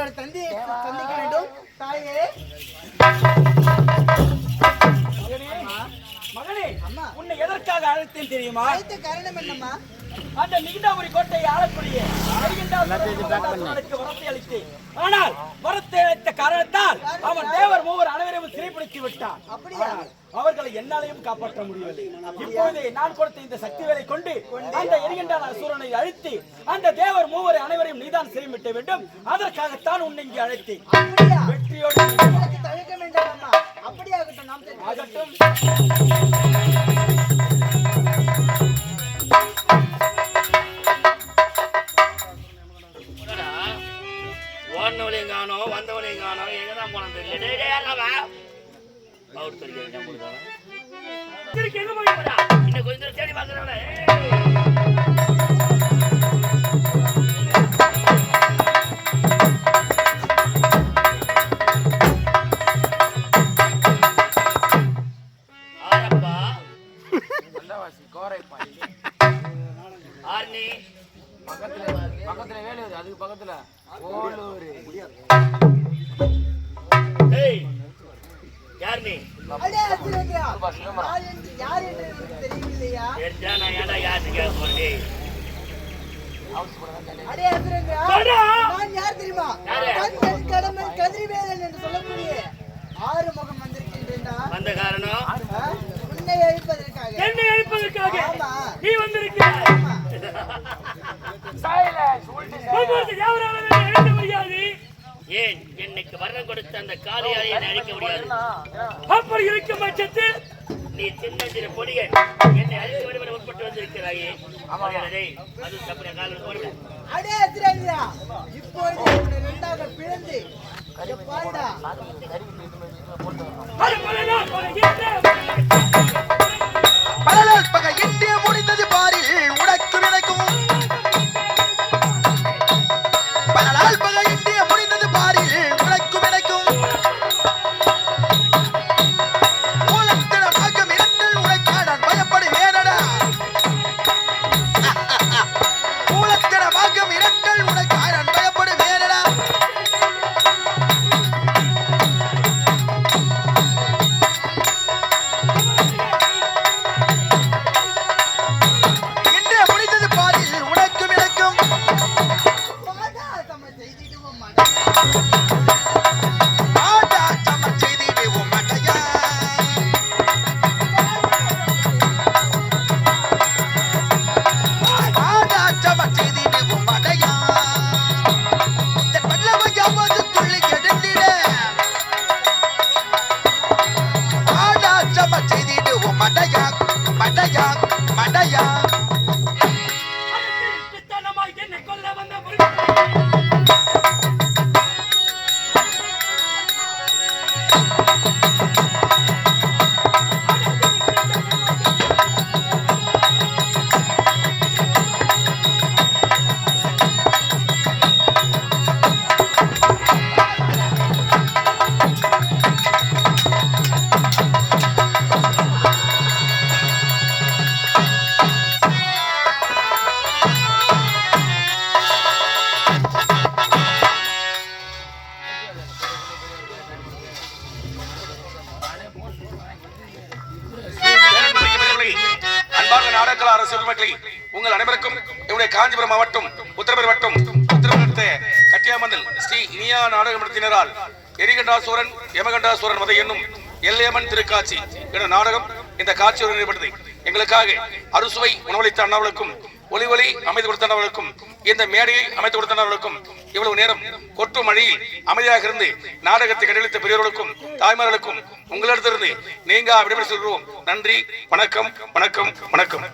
என்னோட தந்தையை சந்திக்க வேண்டும். தாயே மகனே, உன்னை எதற்காக அழைத்தேன் தெரியுமா? அழைத்த காரணம் என்னம்மா? அந்த நீண்டாபுரி கோட்டையை ஆளக்கூடிய வரத்தை அளித்தேன். ஆனால் வரத்தை அளித்த காரணத்தால் அவன் தேவர் மூவர் அனைவரையும் சிறைப்பிடித்து விட்டான். அப்படியா? அவர்களை என்னாலையும் காப்பாற்ற முடியவில்லை. இப்போதே நான் கொடுத்த இந்த சக்தி வேலை கொண்டு அந்த எரிகின்றான அசுரனை அழித்து அந்த தேவர் மூவரை அனைவரையும் நீதான் சிறைமிட்ட வேண்டும். அதற்காகத்தான் உன்னை இங்கே அழைத்தேன். வெற்றியோடு தவிர்க்க வேண்டாம் அம்மா. அப்படியாகட்டும், நாம் ஆகட்டும். ஓடினவளையும் காணோம், வந்தவளையும் காணோம், எங்கதான் போனது? இன்னும் கொஞ்சம் தேடி பார்க்கிறவள பக்கத்துல வேலூர், அதுக்கு பக்கத்துல ஓலூர். யார் நீ? யார் என்று தெரியவில்லையா? யாரு கேட்க நான் யார் தெரியுமா? கண்ணன் கடமன் கதிர்வேலன் என்று சொல்லக்கூடிய ஆறுமுகம் வந்திருக்கின்றேன். வந்த காரணம் உன்னை அழிப்பதற்காக. என்னை அழிப்பதற்காக நீ வந்திருக்கிறாய். முடியாது. ஏன் என்னைக்கு வரம் கொடுத்த அந்த காளியாரை அழிக்க முடியாது? அப்படி இருக்கும் பட்சத்தில் நீ சின்ன சிறு பொடியை என்னை அழிக்க வேண்டும் உட்பட்டு வந்திருக்கிறாயே. அது தப்பு. அடே அத்திரா, இப்பொழுது உன்னை ரெண்டாக பிளந்து பாண்டா பலனால் பகை எட்டே முடிந்தது பாரில் உனக்கு நினைக்கும். பலனால் பகை எட்டே முடிந்தது பாரில் உனக்கு நினைக்கும். மூலத்திடமாக மிரட்டல் உனக்கான பயப்படுவேனடா. மூலத்திடமாக மிரட்டல் உனக்கான பயப்படுவேனடா. உங்கள் அனைவருக்கும் என்னுடைய காஞ்சிபுரம் மாவட்டம் உத்தரபேர் வட்டம் கட்டியாமந்தல் ஸ்ரீ இனியா நாடக மன்றத்தினரால் எரிகண்டாசூரன் யமகண்டாசூரன் வதை என்னும் எல்லையம்மன் திருக்காட்சி என்ற நாடகம் இந்த காட்சியுடன் ஏற்பட்டது. எங்களுக்காக அறுசுவை உணவளித்த அண்ணாவளுக்கும் ஒளி ஒளி அமைத்து கொடுத்த அண்ணாவளுக்கும் இந்த மேடையை அமைத்து கொடுத்த அண்ணாவளுக்கும் இவ்வளவு நேரம் கொட்டு மழையில் அமைதியாக இருந்து நாடகத்தை கண்டளித்த பெரியவர்களுக்கும் தாய்மார்களுக்கும் உங்களிடத்திலிருந்து நீங்க விடைபெற சொல்கிறோம். நன்றி, வணக்கம், வணக்கம், வணக்கம்.